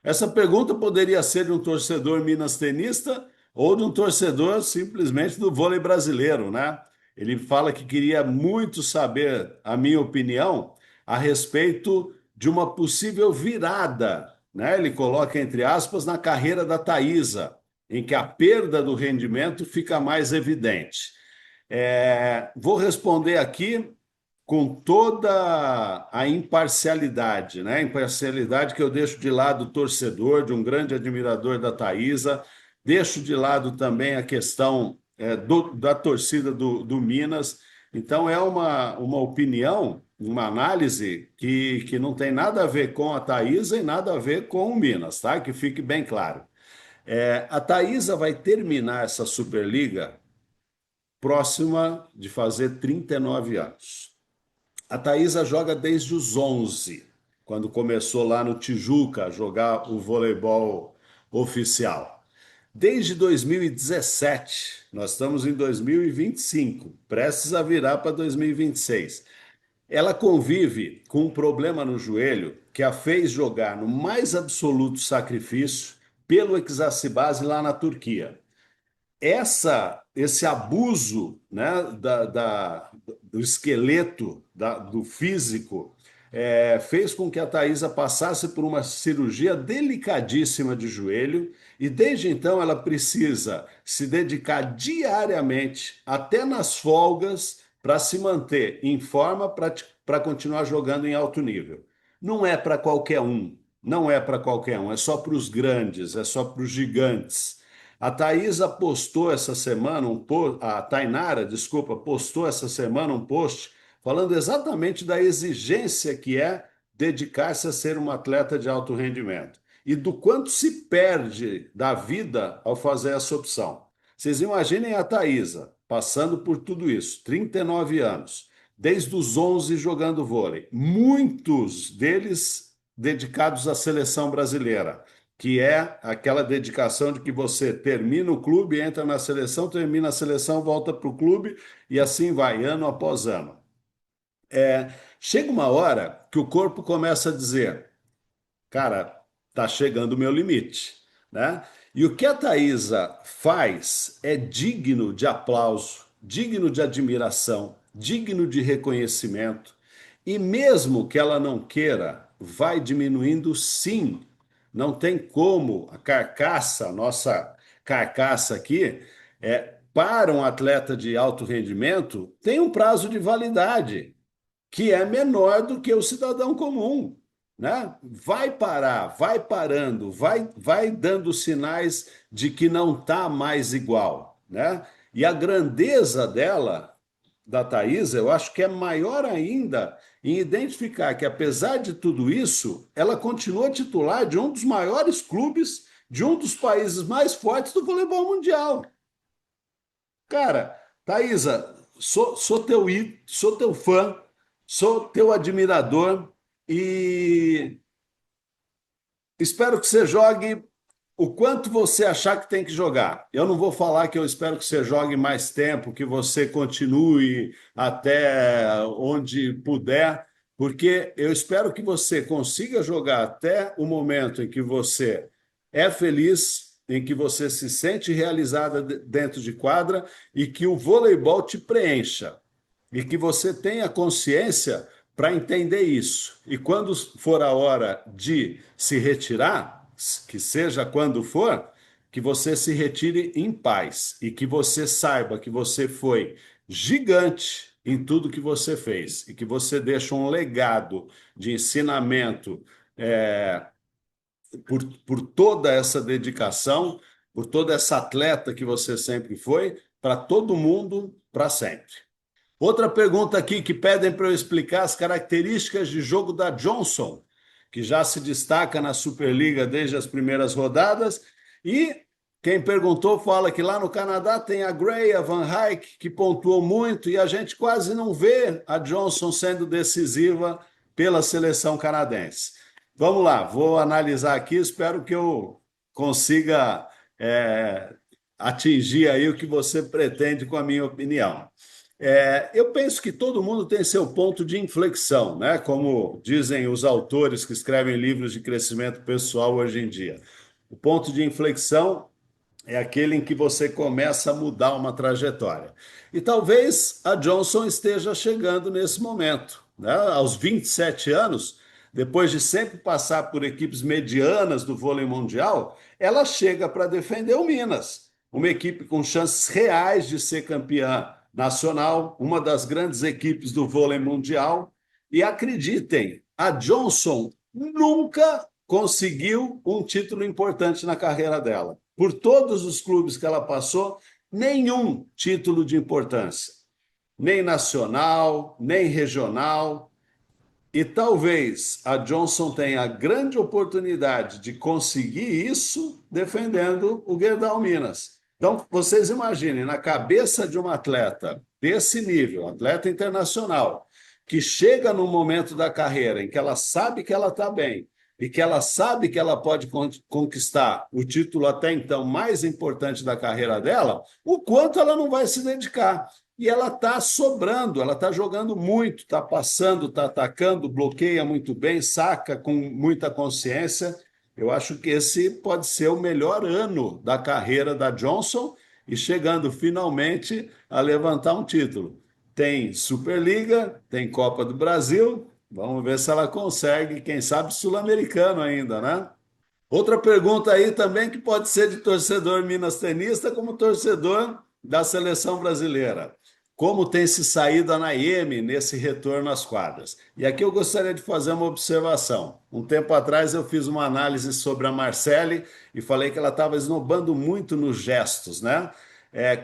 Essa pergunta poderia ser de um torcedor minas tenista ou de um torcedor simplesmente do vôlei brasileiro, né? Ele fala que queria muito saber a minha opinião a respeito de uma possível virada, né? Ele coloca entre aspas na carreira da Thaísa, em que a perda do rendimento fica mais evidente. Vou responder aqui com toda a imparcialidade, né? Imparcialidade que eu deixo de lado o torcedor, de um grande admirador da Thaísa, deixo de lado também a questão da torcida do Minas. Então, é uma opinião, uma análise que não tem nada a ver com a Thaísa e nada a ver com o Minas, tá? Que fique bem claro. A Thaísa vai terminar essa Superliga próxima de fazer 39 anos. A Thaísa joga desde os 11, quando começou lá no Tijuca a jogar o voleibol oficial. Desde 2017, nós estamos em 2025, prestes a virar para 2026. Ela convive com um problema no joelho que a fez jogar no mais absoluto sacrifício pelo Exacibase lá na Turquia. Esse abuso, né, do esqueleto, do físico, fez com que a Thaísa passasse por uma cirurgia delicadíssima de joelho e desde então ela precisa se dedicar diariamente, até nas folgas, para se manter em forma para continuar jogando em alto nível. Não é para qualquer um, não é para qualquer um, é só para os grandes, é só para os gigantes. A Thaisa postou essa semana a Tainara, desculpa, postou essa semana um post falando exatamente da exigência que é dedicar-se a ser uma atleta de alto rendimento e do quanto se perde da vida ao fazer essa opção. Vocês imaginem a Thaisa passando por tudo isso, 39 anos, desde os 11 jogando vôlei, muitos deles dedicados à seleção brasileira, que é aquela dedicação de que você termina o clube, entra na seleção, termina a seleção, volta para o clube e assim vai, ano após ano. Chega uma hora que o corpo começa a dizer, cara, tá chegando o meu limite, né? E o que a Thaisa faz é digno de aplauso, digno de admiração, digno de reconhecimento. E mesmo que ela não queira, vai diminuindo sim. Não tem como a carcaça, a nossa carcaça aqui, para um atleta de alto rendimento, tem um prazo de validade que é menor do que o cidadão comum, né? Vai parar, vai parando, vai dando sinais de que não está mais igual, né? E a grandeza dela, da Thaisa, eu acho que é maior ainda em identificar que, apesar de tudo isso, ela continua titular de um dos maiores clubes de um dos países mais fortes do voleibol mundial. Cara, Thaisa, sou teu fã, sou teu admirador e espero que você jogue o quanto você achar que tem que jogar. Eu não vou falar que eu espero que você jogue mais tempo, que você continue até onde puder, porque eu espero que você consiga jogar até o momento em que você é feliz, em que você se sente realizada dentro de quadra e que o voleibol te preencha e que você tenha consciência para entender isso. E quando for a hora de se retirar, que seja quando for, que você se retire em paz e que você saiba que você foi gigante em tudo que você fez e que você deixa um legado de ensinamento é, por toda essa dedicação, por toda essa atleta que você sempre foi, para todo mundo, para sempre. Outra pergunta aqui que pedem para eu explicar as características de jogo da Johnson, que já se destaca na Superliga desde as primeiras rodadas. E quem perguntou fala que lá no Canadá tem a Gray, a Van Eyck, que pontuou muito, e a gente quase não vê a Johnson sendo decisiva pela seleção canadense. Vamos lá, vou analisar aqui, espero que eu consiga é, atingir aí o que você pretende com a minha opinião. Eu penso que todo mundo tem seu ponto de inflexão, né? Como dizem os autores que escrevem livros de crescimento pessoal hoje em dia. O ponto de inflexão é aquele em que você começa a mudar uma trajetória. E talvez a Johnson esteja chegando nesse momento, né? Aos 27 anos, depois de sempre passar por equipes medianas do vôlei mundial, ela chega para defender o Minas, uma equipe com chances reais de ser campeã nacional, uma das grandes equipes do vôlei mundial. E acreditem, a Johnson nunca conseguiu um título importante na carreira dela. Por todos os clubes que ela passou, nenhum título de importância, nem nacional, nem regional. E talvez a Johnson tenha a grande oportunidade de conseguir isso defendendo o Gerdau Minas. Então, vocês imaginem, na cabeça de um atleta desse nível, atleta internacional, que chega num momento da carreira em que ela sabe que ela está bem e que ela sabe que ela pode conquistar o título até então mais importante da carreira dela, o quanto ela não vai se dedicar. E ela está sobrando, ela está jogando muito, está passando, está atacando, bloqueia muito bem, saca com muita consciência. Eu acho que esse pode ser o melhor ano da carreira da Johnson e chegando finalmente a levantar um título. Tem Superliga, tem Copa do Brasil, vamos ver se ela consegue, quem sabe Sul-Americano ainda, né? Outra pergunta aí também que pode ser de torcedor minas tenista como torcedor da seleção brasileira. Como tem se saído a Naemi nesse retorno às quadras? E aqui eu gostaria de fazer uma observação. Um tempo atrás eu fiz uma análise sobre a Marcele e falei que ela estava esnobando muito nos gestos, né?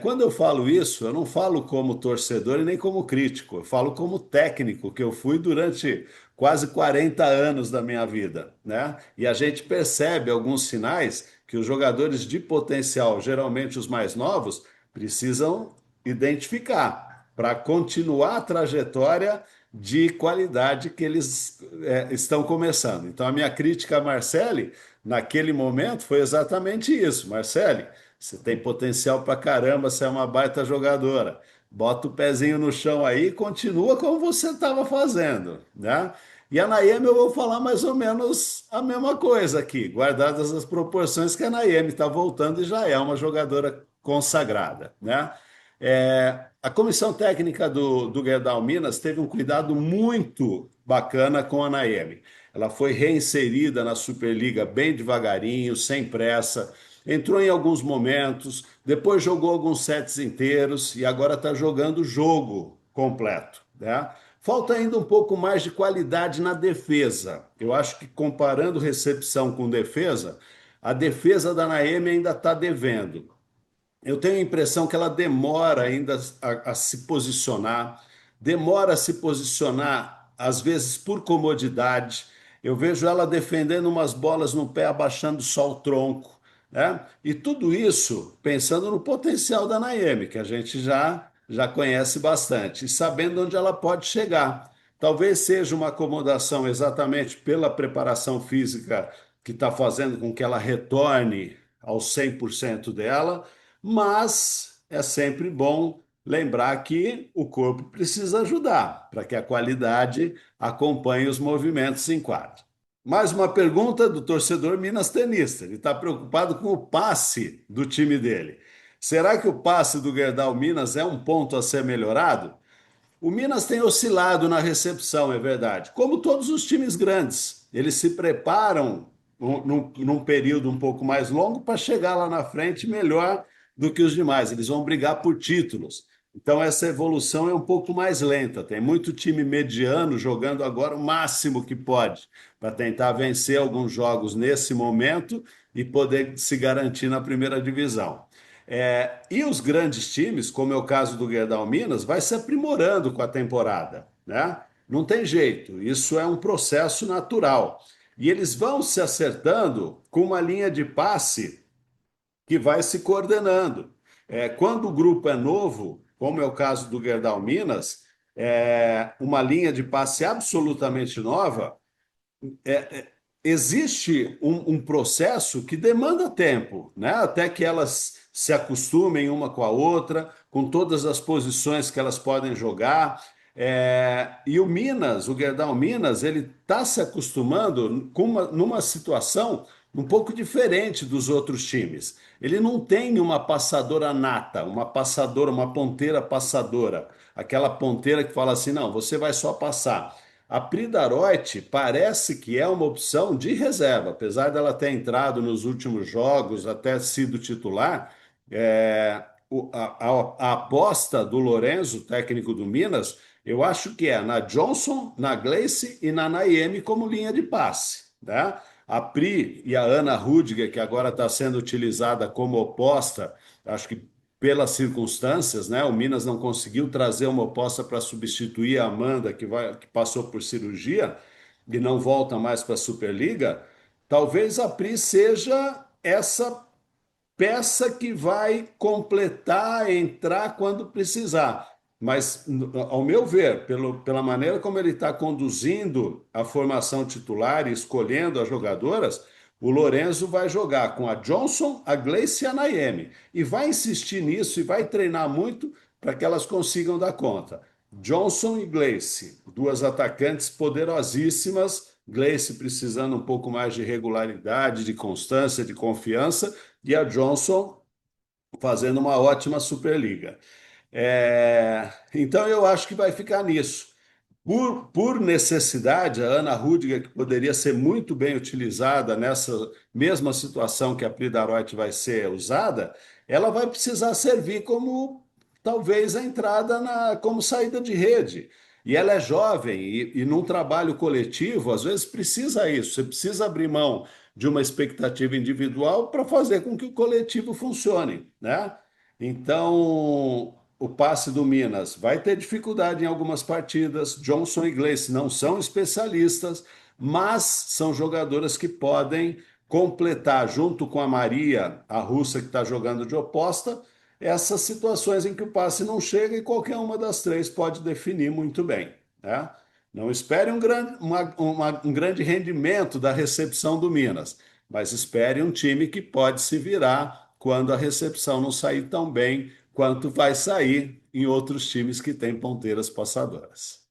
Quando eu falo isso, eu não falo como torcedor e nem como crítico, eu falo como técnico, que eu fui durante quase 40 anos da minha vida, né? E a gente percebe alguns sinais que os jogadores de potencial, geralmente os mais novos, precisam identificar para continuar a trajetória de qualidade que eles estão começando. Então, a minha crítica a Marcele, naquele momento, foi exatamente isso. Marcele, você tem potencial para caramba, você é uma baita jogadora. Bota o pezinho no chão aí e continua como você estava fazendo, né? E a Naemi eu vou falar mais ou menos a mesma coisa aqui, guardadas as proporções que a Naemi está voltando e já é uma jogadora consagrada, né? A comissão técnica do Gerdau Minas teve um cuidado muito bacana com a Naemi. Ela foi reinserida na Superliga bem devagarinho, sem pressa, entrou em alguns momentos, depois jogou alguns sets inteiros e agora está jogando o jogo completo, né? Falta ainda um pouco mais de qualidade na defesa. Eu acho que comparando recepção com defesa, a defesa da Naemi ainda está devendo. Eu tenho a impressão que ela demora ainda a se posicionar, demora a se posicionar, às vezes por comodidade. Eu vejo ela defendendo umas bolas no pé, abaixando só o tronco, né? E tudo isso pensando no potencial da Naemi, que a gente já conhece bastante, e sabendo onde ela pode chegar. Talvez seja uma acomodação exatamente pela preparação física que está fazendo com que ela retorne aos 100% dela, mas é sempre bom lembrar que o corpo precisa ajudar para que a qualidade acompanhe os movimentos em quadro. Mais uma pergunta do torcedor minas tenista. Ele está preocupado com o passe do time dele. Será que o passe do Gerdau Minas é um ponto a ser melhorado? O Minas tem oscilado na recepção, é verdade. Como todos os times grandes, eles se preparam num período um pouco mais longo para chegar lá na frente melhor do que os demais. Eles vão brigar por títulos. Então, essa evolução é um pouco mais lenta. Tem muito time mediano jogando agora o máximo que pode para tentar vencer alguns jogos nesse momento e poder se garantir na primeira divisão. E os grandes times, como é o caso do Gerdau Minas, vai se aprimorando com a temporada, né? Não tem jeito, isso é um processo natural. E eles vão se acertando com uma linha de passe que vai se coordenando. Quando o grupo é novo, como é o caso do Gerdau Minas, uma linha de passe absolutamente nova, existe um processo que demanda tempo, né? Até que elas se acostumem uma com a outra, com todas as posições que elas podem jogar. E o Minas, o Gerdau Minas, ele está se acostumando numa situação um pouco diferente dos outros times. Ele não tem uma passadora nata, uma passadora, uma ponteira passadora, aquela ponteira que fala assim, não, você vai só passar. A Pridaroit parece que é uma opção de reserva, apesar dela ter entrado nos últimos jogos, até sido titular. A aposta do Lorenzo, técnico do Minas, eu acho que é na Johnson, na Gleice e na Naemi como linha de passe, né? A Pri e a Ana Rudiger, que agora está sendo utilizada como oposta, acho que pelas circunstâncias, né? O Minas não conseguiu trazer uma oposta para substituir a Amanda, que passou por cirurgia e não volta mais para a Superliga. Talvez a Pri seja essa peça que vai completar, entrar quando precisar. Mas, ao meu ver, pela maneira como ele está conduzindo a formação titular e escolhendo as jogadoras, o Lorenzo vai jogar com a Johnson, a Gleice e a Naemi. E vai insistir nisso e vai treinar muito para que elas consigam dar conta. Johnson e Gleice, duas atacantes poderosíssimas. Gleice precisando um pouco mais de regularidade, de constância, de confiança, e a Johnson fazendo uma ótima Superliga. Então eu acho que vai ficar nisso. Por necessidade, a Ana Rudiger, que poderia ser muito bem utilizada nessa mesma situação que a Pridaroit vai ser usada, ela vai precisar servir como talvez a entrada como saída de rede. E ela é jovem e num trabalho coletivo, às vezes precisa isso. Você precisa abrir mão de uma expectativa individual para fazer com que o coletivo funcione, né? Então, o passe do Minas vai ter dificuldade em algumas partidas. Johnson e Gleice não são especialistas, mas são jogadoras que podem completar, junto com a Maria, a russa que está jogando de oposta, essas situações em que o passe não chega e qualquer uma das três pode definir muito bem, né? Não espere um grande rendimento da recepção do Minas, mas espere um time que pode se virar quando a recepção não sair tão bem quanto vai sair em outros times que têm ponteiras passadoras.